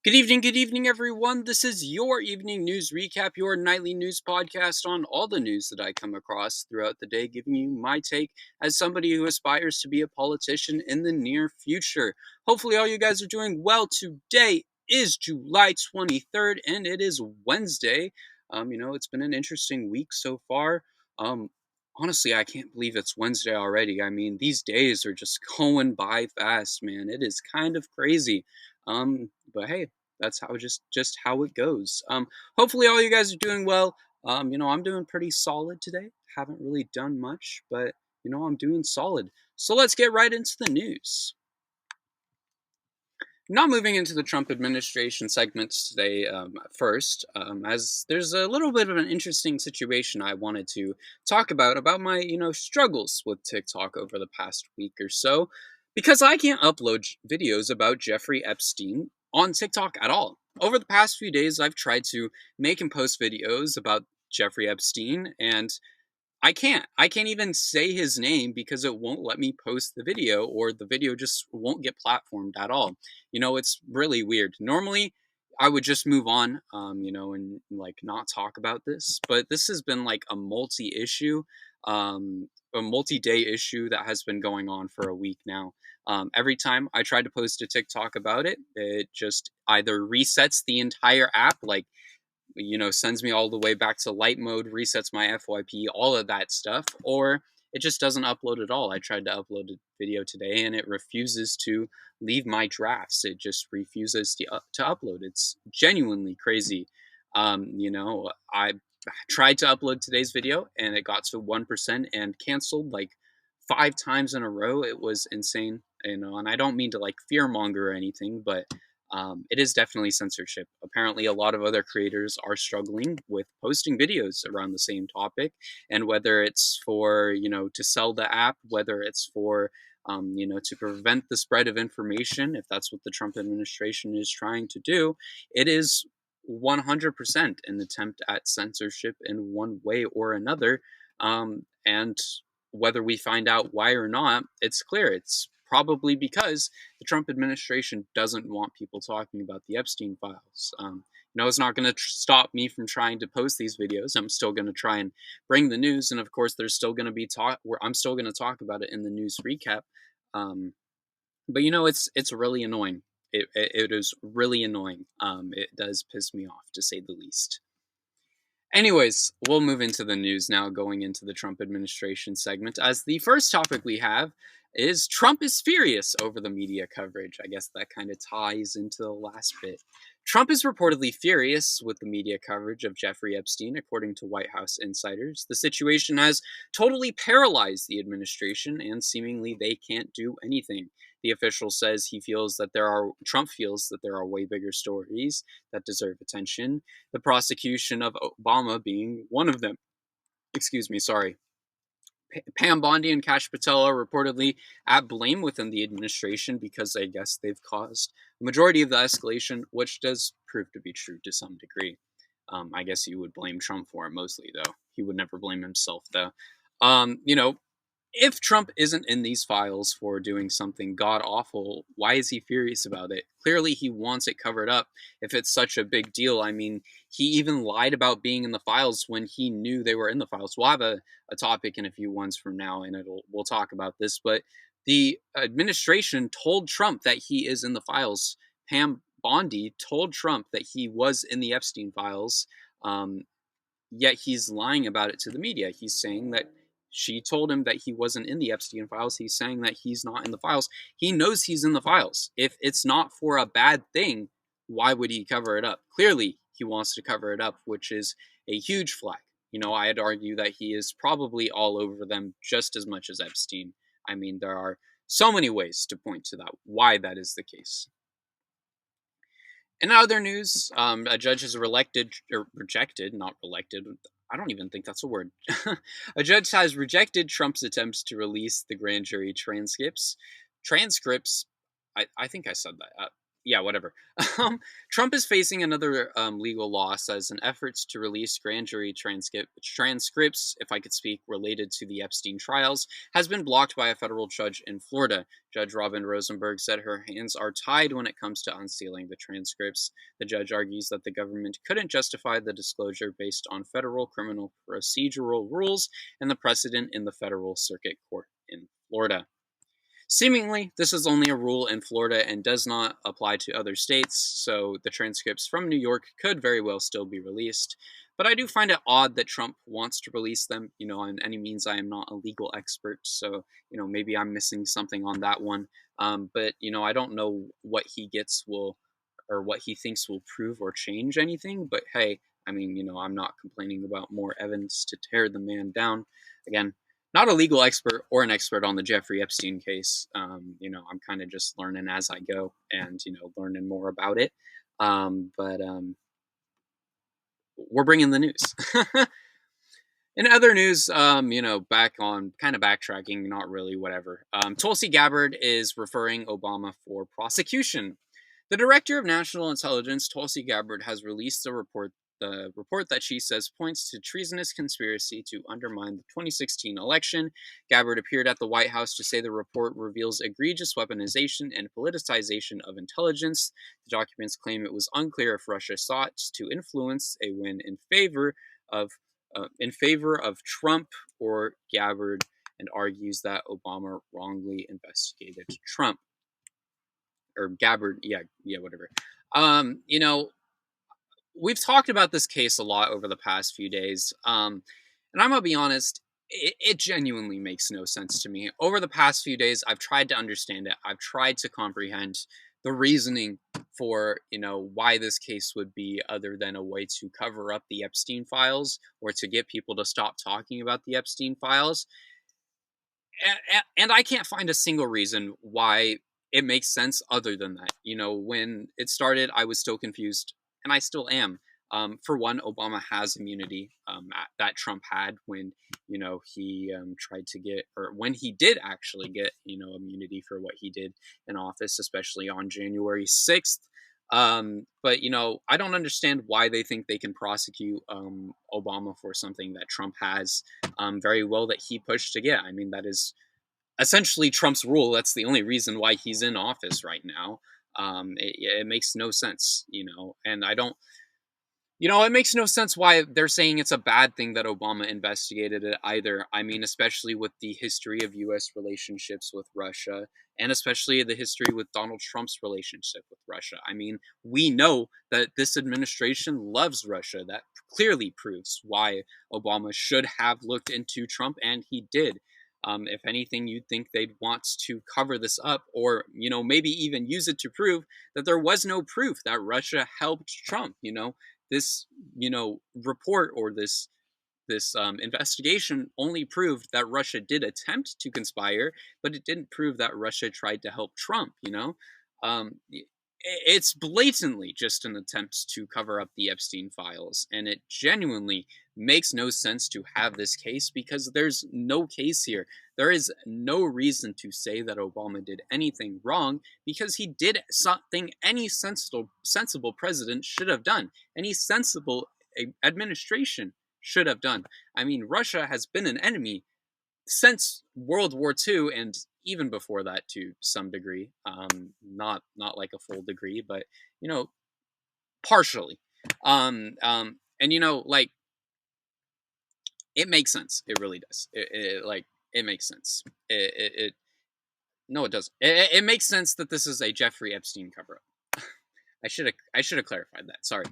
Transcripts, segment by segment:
Good evening, everyone. This is your evening news recap, your nightly news podcast on all the news that I come across throughout the day, giving you my take as somebody who aspires to be a politician in the near future. Hopefully, all you guys are doing well. Today is July 23rd, and it is Wednesday. It's been an interesting week so far. Um, Honestly, I can't believe it's Wednesday already. I mean, these days are just going by fast, man. It is kind of crazy. But hey, that's how just how it goes. Hopefully all you guys are doing well. I'm doing pretty solid today. Haven't really done much, but I'm doing solid. So let's get right into the news. Now moving into the Trump administration segments today, first, as there's a little bit of an interesting situation I wanted to talk about my struggles with TikTok over the past week or so, because I can't upload videos about Jeffrey Epstein on TikTok at all. Over the past few days, I've tried to make and post videos about Jeffrey Epstein, and I can't. I can't even say his name because it won't let me post the video, or the video just won't get platformed at all. It's really weird. Normally, I would just move on, and like not talk about this, but this has been like a multi-day issue that has been going on for a week now. Every time I try to post a TikTok about it, it just either resets the entire app, like sends me all the way back to light mode, resets my FYP, all of that stuff, or it just doesn't upload at all. I tried to upload a video today and it refuses to leave my drafts. It just refuses to upload. It's genuinely crazy. I tried to upload today's video and it got to 1% and canceled like 5 times in a row. It was insane, and I don't mean to like fearmonger or anything, but it is definitely censorship. Apparently, a lot of other creators are struggling with posting videos around the same topic, and whether it's for to sell the app, whether it's for to prevent the spread of information, if that's what the Trump administration is trying to do, it is 100% an attempt at censorship in one way or another. And whether we find out why or not, it's clear it's probably because the Trump administration doesn't want people talking about the Epstein files. It's not going to stop me from trying to post these videos. I'm still going to try and bring the news, and of course, there's still going to be talk where I'm still going to talk about it in the news recap. But it's really annoying. It is really annoying. It does piss me off, to say the least. Anyways, we'll move into the news now, going into the Trump administration segment. As the first topic we have is Trump is furious over the media coverage. I guess that kind of ties into the last bit. Trump is reportedly furious with the media coverage of Jeffrey Epstein, according to White House insiders. The situation has totally paralyzed the administration, and seemingly they can't do anything. The official says Trump feels that there are way bigger stories that deserve attention, the prosecution of Obama being one of them. Excuse me, sorry. Pam Bondi and Kash Patel are reportedly at blame within the administration because I guess they've caused the majority of the escalation, which does prove to be true to some degree. I guess you would blame Trump for it mostly, though. He would never blame himself, though. Um, you know, if Trump isn't in these files for doing something god awful, why is he furious about it? Clearly, he wants it covered up if it's such a big deal. I mean, he even lied about being in the files when he knew they were in the files. We'll have a topic in a few ones from now, and we'll talk about this. But the administration told Trump that he is in the files. Pam Bondi told Trump that he was in the Epstein files. Um, Yet he's lying about it to the media. He's saying that she told him that he wasn't in the Epstein files. He's saying that he's not in the files. He knows he's in the files. If it's not for a bad thing, why would he cover it up? Clearly, he wants to cover it up, which is a huge flag. I'd argue that he is probably all over them just as much as Epstein. I mean, there are so many ways to point to that, why that is the case. In other news, a judge has rejected, not elected. I don't even think that's a word. A judge has rejected Trump's attempts to release the grand jury transcripts. Transcripts. I think I said that. yeah, whatever. Um, Trump is facing another legal loss as an efforts to release grand jury transcripts, if I could speak, related to the Epstein trials, has been blocked by a federal judge in Florida. Judge Robin Rosenberg said her hands are tied when it comes to unsealing the transcripts. The judge argues that the government couldn't justify the disclosure based on federal criminal procedural rules and the precedent in the federal circuit court in Florida. Seemingly, this is only a rule in Florida and does not apply to other states, so the transcripts from New York could very well still be released. But I do find it odd that Trump wants to release them. On any means, I am not a legal expert, so maybe I'm missing something on that one. But I don't know what he gets will or what he thinks will prove or change anything. But hey, I mean, I'm not complaining about more evidence to tear the man down. Again, not a legal expert or an expert on the Jeffrey Epstein case. I'm kind of just learning as I go and, learning more about it. But we're bringing the news. In other news, back on kind of backtracking, not really, whatever. Tulsi Gabbard is referring Obama for prosecution. The Director of National Intelligence, Tulsi Gabbard, has released the report that she says points to treasonous conspiracy to undermine the 2016 election. Gabbard appeared at the White House to say the report reveals egregious weaponization and politicization of intelligence. The documents claim it was unclear if Russia sought to influence a win in favor of Trump or Gabbard, and argues that Obama wrongly investigated Trump or Gabbard. Yeah, whatever. Um, you know, we've talked about this case a lot over the past few days. And I'm gonna be honest, it genuinely makes no sense to me. Over the past few days, I've tried to understand it. I've tried to comprehend the reasoning for why this case would be other than a way to cover up the Epstein files or to get people to stop talking about the Epstein files. And I can't find a single reason why it makes sense other than that. When it started, I was still confused, and I still am. For one, Obama has immunity that Trump had when he tried to get, or when he did actually get immunity for what he did in office, especially on January 6th. But I don't understand why they think they can prosecute Obama for something that Trump has very well that he pushed to get. I mean, that is essentially Trump's rule. That's the only reason why he's in office right now. It makes no sense, and I don't. It makes no sense why they're saying it's a bad thing that Obama investigated it either. I mean, especially with the history of U.S. relationships with Russia, and especially the history with Donald Trump's relationship with Russia. I mean, we know that this administration loves Russia. That clearly proves why Obama should have looked into Trump, and he did. If anything, you'd think they'd want to cover this up, or maybe even use it to prove that there was no proof that Russia helped Trump. This report or this investigation only proved that Russia did attempt to conspire, but it didn't prove that Russia tried to help Trump. It's blatantly just an attempt to cover up the Epstein files, and it genuinely makes no sense to have this case because there's no case here. There is no reason to say that Obama did anything wrong because he did something any sensible president should have done, any sensible administration should have done. I mean, Russia has been an enemy since World War II and even before that to some degree. Not like a full degree, but partially. And like it makes sense. It really does. It makes sense. It no, it doesn't. It makes sense that this is a Jeffrey Epstein cover up. I should have clarified that. Sorry.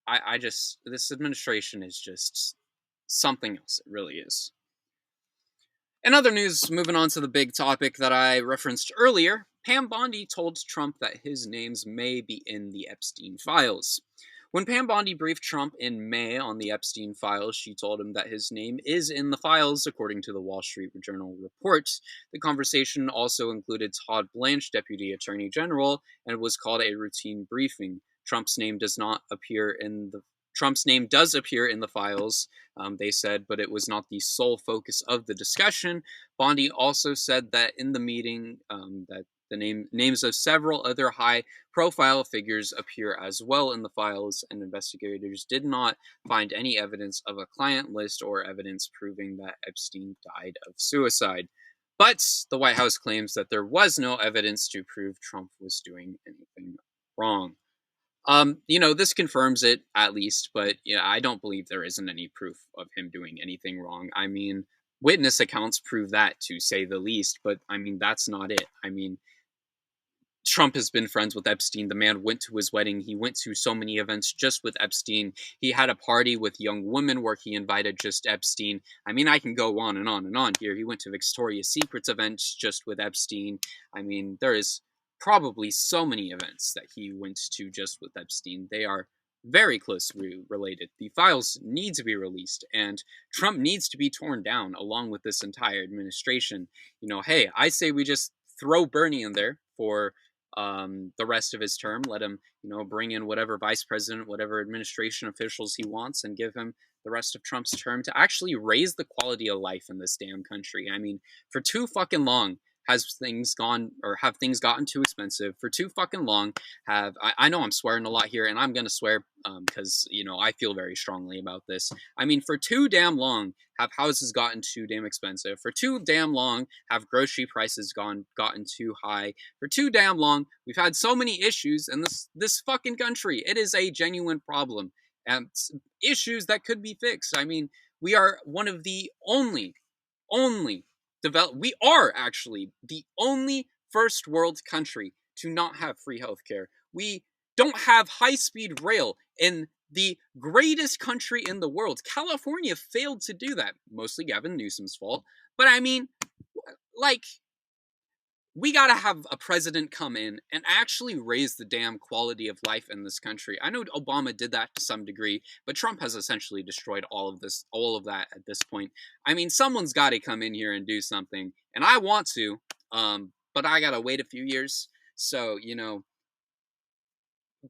I just this administration is just something else. It really is. In other news, moving on to the big topic that I referenced earlier, Pam Bondi told Trump that his names may be in the Epstein files. When Pam Bondi briefed Trump in May on the Epstein files, she told him that his name is in the files, according to the Wall Street Journal report. The conversation also included Todd Blanche, Deputy Attorney General, and was called a routine briefing. Trump's name does appear in the files, they said, but it was not the sole focus of the discussion. Bondi also said that in the meeting, that The names of several other high-profile figures appear as well in the files, and investigators did not find any evidence of a client list or evidence proving that Epstein died of suicide. But the White House claims that there was no evidence to prove Trump was doing anything wrong. This confirms it at least, but yeah, I don't believe there isn't any proof of him doing anything wrong. I mean, witness accounts prove that to say the least, but I mean, that's not it. I mean, Trump has been friends with Epstein. The man went to his wedding. He went to so many events just with Epstein. He had a party with young women where he invited just Epstein. I mean, I can go on and on and on here. He went to Victoria's Secret's events just with Epstein. I mean, there is probably so many events that he went to just with Epstein. They are very closely related. The files need to be released, and Trump needs to be torn down along with this entire administration. Hey, I say we just throw Bernie in there for the rest of his term. Let him, bring in whatever vice president, whatever administration officials he wants, and give him the rest of Trump's term to actually raise the quality of life in this damn country. I mean, for too fucking long have things gotten too expensive for too fucking long. I know I'm swearing a lot here, and I'm gonna swear because I feel very strongly about this. I mean, for too damn long have houses gotten too damn expensive. For too damn long have grocery prices gotten too high. For too damn long we've had so many issues in this fucking country. It is a genuine problem, and issues that could be fixed. I mean, we are one of the only we are actually the only first world country to not have free healthcare. We don't have high-speed rail in the greatest country in the world. California failed to do that, mostly Gavin Newsom's fault. But I mean, like, we gotta have a president come in and actually raise the damn quality of life in this country. I know Obama did that to some degree, but Trump has essentially destroyed all of that at this point. I mean, someone's got to come in here and do something, and I want to, but I gotta wait a few years. So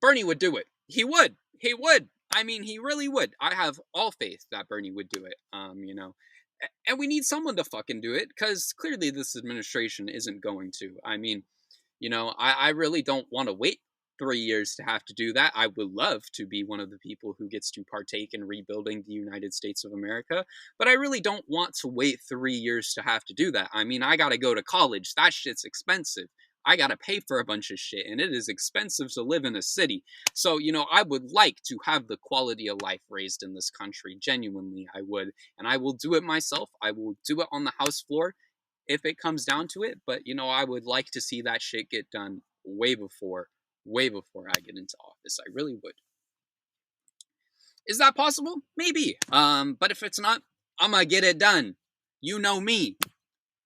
Bernie would do it. He would. He would. I mean, he really would. I have all faith that Bernie would do it. And we need someone to fucking do it, because clearly this administration isn't going to. I mean, I really don't want to wait 3 years to have to do that. I would love to be one of the people who gets to partake in rebuilding the United States of America, but I really don't want to wait 3 years to have to do that. I mean, I gotta go to college. That shit's expensive. I gotta pay for a bunch of shit, and it is expensive to live in a city. So, I would like to have the quality of life raised in this country. Genuinely, I would. And I will do it myself. I will do it on the House floor if it comes down to it. But, I would like to see that shit get done way before I get into office. I really would. Is that possible? Maybe. But if it's not, I'm gonna get it done. You know me.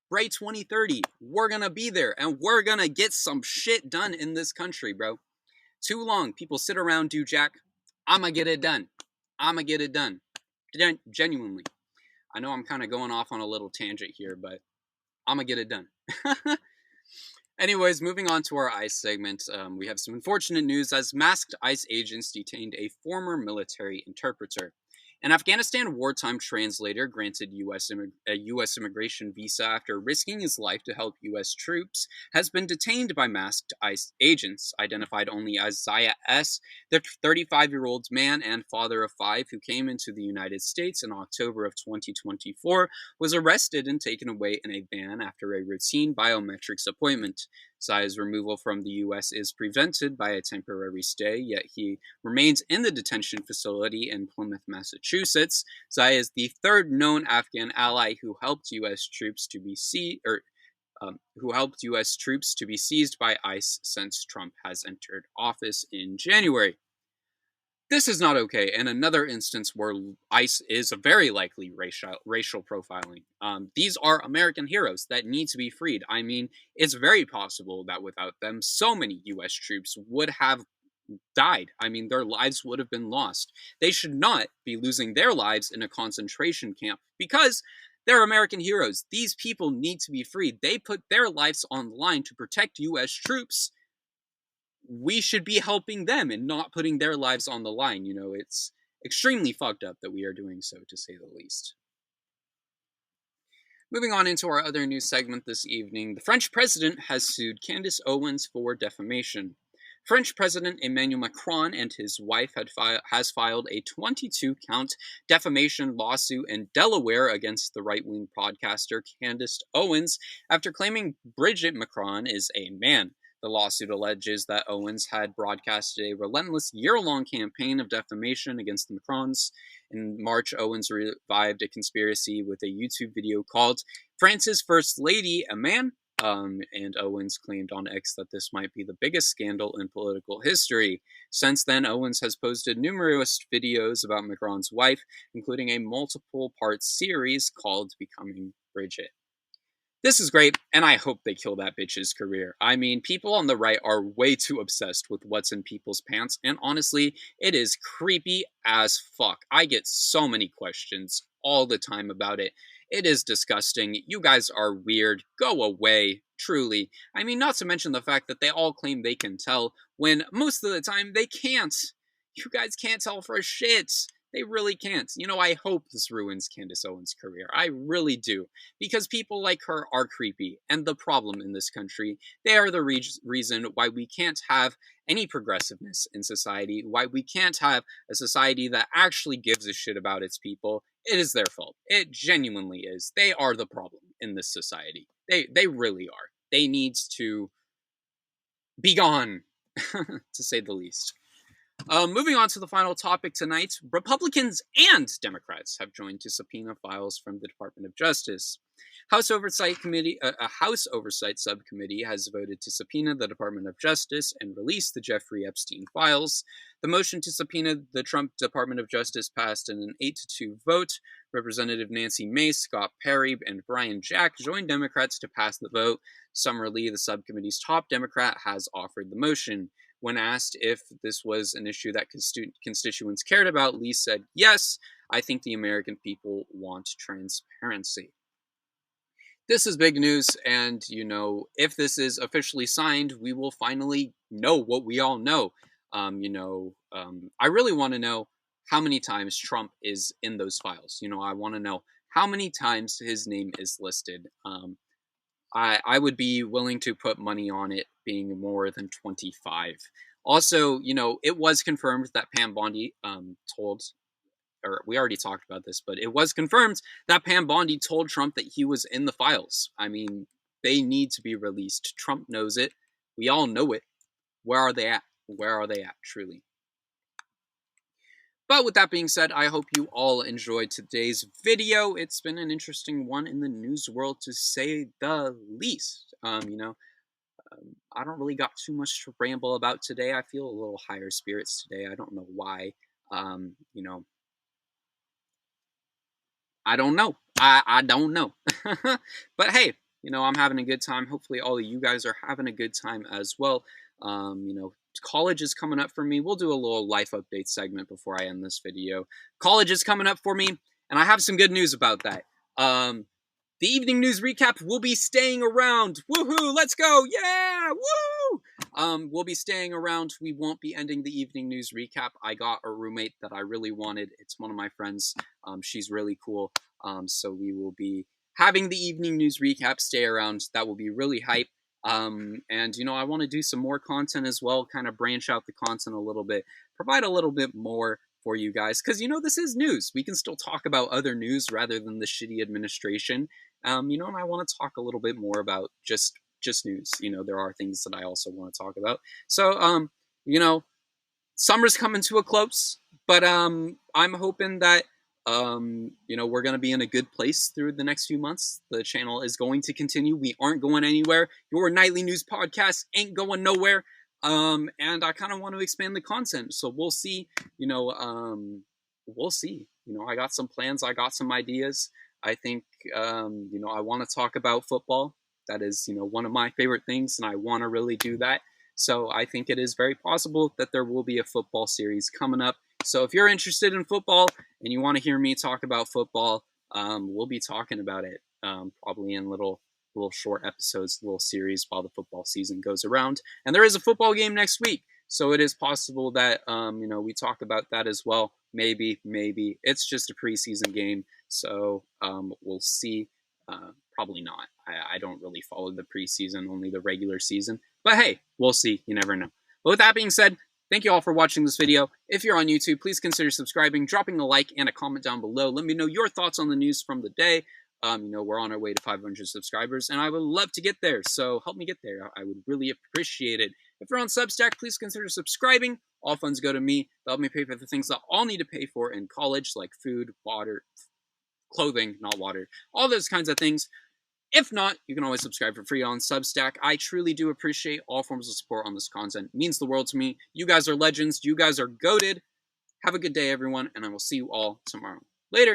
Bray 2030, we're gonna be there, and we're gonna get some shit done in this country, bro. Too long, people sit around, do jack. I'ma get it done. I'ma get it done. Genuinely. I know I'm kind of going off on a little tangent here, but I'ma get it done. Anyways, moving on to our ICE segment, we have some unfortunate news as masked ICE agents detained a former military interpreter. An Afghanistan wartime translator granted a U.S. immigration visa after risking his life to help U.S. troops has been detained by masked ICE agents, identified only as Zaya S., the 35-year-old man and father of 5 who came into the United States in October of 2024, was arrested and taken away in a van after a routine biometrics appointment. Zaya's removal from the U.S. is prevented by a temporary stay, yet he remains in the detention facility in Plymouth, Massachusetts. Zaya is the third known Afghan ally who helped U.S. troops to be seized by ICE since Trump has entered office in January. This is not okay, and another instance where ICE is very likely racial profiling. These are American heroes that need to be freed. I mean, it's very possible that without them, so many U.S. troops would have died. I mean, their lives would have been lost. They should not be losing their lives in a concentration camp because they're American heroes. These people need to be freed. They put their lives on the line to protect U.S. troops. We should be helping them and not putting their lives on the line. It's extremely fucked up that we are doing so, to say the least. Moving on into our other news segment this evening, the French president has sued Candace Owens for defamation. French President Emmanuel Macron and his wife has filed a 22-count defamation lawsuit in Delaware against the right-wing podcaster Candace Owens after claiming Bridget Macron is a man. The lawsuit alleges that Owens had broadcasted a relentless year-long campaign of defamation against the Macrons. In March, Owens revived a conspiracy with a YouTube video called France's First Lady, a Man? And Owens claimed on X that this might be the biggest scandal in political history. Since then, Owens has posted numerous videos about Macron's wife, including a multiple-part series called Becoming Bridget. This is great, and I hope they kill that bitch's career. I mean, people on the right are way too obsessed with what's in people's pants, and honestly, it is creepy as fuck. I get so many questions all the time about it. It is disgusting. You guys are weird. Go away. Truly. I mean, not to mention the fact that they all claim they can tell, when most of the time they can't. You guys can't tell for shit. They really can't. You know, I hope this ruins Candace Owens' career. I really do. Because people like her are creepy. And the problem in this country, they are the reason why we can't have any progressiveness in society, why we can't have a society that actually gives a shit about its people. It is their fault. It genuinely is. They are the problem in this society. They really are. They need to be gone, to say the least. Moving on to the final topic tonight, Republicans and Democrats have joined to subpoena files from the Department of Justice. A House Oversight Subcommittee has voted to subpoena the Department of Justice and release the Jeffrey Epstein files. The motion to subpoena the Trump Department of Justice passed in an 8-2 vote. Representative Nancy Mace, Scott Perry, and Brian Jack joined Democrats to pass the vote. Summer Lee, the subcommittee's top Democrat, has offered the motion. When asked if this was an issue that constituents cared about, Lee said, "Yes, I think the American people want transparency." This is big news, and, if this is officially signed, we will finally know what we all know. I really want to know how many times Trump is in those files. I want to know how many times his name is listed. I would be willing to put money on it being more than 25. Also, it was confirmed that Pam Bondi we already talked about this, but it was confirmed that Pam Bondi told Trump that he was in the files. I mean, they need to be released. Trump knows it. We all know it. Where are they at? Where are they at, truly? But with that being said, I hope you all enjoyed today's video. It's been an interesting one in the news world, to say the least. I don't really got too much to ramble about today. I feel a little higher spirits today. I don't know why. I don't know. I don't know. But hey, I'm having a good time. Hopefully all of you guys are having a good time as well. College is coming up for me. We'll do a little life update segment before I end this video. College is coming up for me, and I have some good news about that. The evening news recap will be staying around. Woohoo! Let's go! Yeah! Woo! We'll be staying around. We won't be ending the evening news recap. I got a roommate that I really wanted. It's one of my friends. She's really cool. So we will be having the evening news recap stay around. That will be really hype. And, I want to do some more content as well, kind of branch out the content a little bit, provide a little bit more for you guys, because, this is news. We can still talk about other news rather than the shitty administration. And I want to talk a little bit more about just news. There are things that I also want to talk about. So, summer's coming to a close, but I'm hoping that we're going to be in a good place through the next few months. The channel is going to continue. We aren't going anywhere. Your nightly news podcast ain't going nowhere. And I kind of want to expand the content. So we'll see, we'll see. I got some plans. I got some ideas. I think, I want to talk about football. That is, one of my favorite things, and I want to really do that. So I think it is very possible that there will be a football series coming up. So if you're interested in football and you want to hear me talk about football, we'll be talking about it probably in little short episodes, little series while the football season goes around. And there is a football game next week, so it is possible that we talk about that as well. Maybe it's just a preseason game, so we'll see. Probably not. I don't really follow the preseason, only the regular season. But hey, we'll see. You never know. But with that being said, thank you all for watching this video. If you're on YouTube, please consider subscribing, dropping a like, and a comment down below. Let me know your thoughts on the news from the day. We're on our way to 500 subscribers, and I would love to get there. So help me get there. I would really appreciate it. If you're on Substack, please consider subscribing. All funds go to me. They'll help me pay for the things that I'll need to pay for in college, like food, water, clothing, not water, all those kinds of things. If not, you can always subscribe for free on Substack. I truly do appreciate all forms of support on this content. It means the world to me. You guys are legends. You guys are goated. Have a good day, everyone, and I will see you all tomorrow. Later.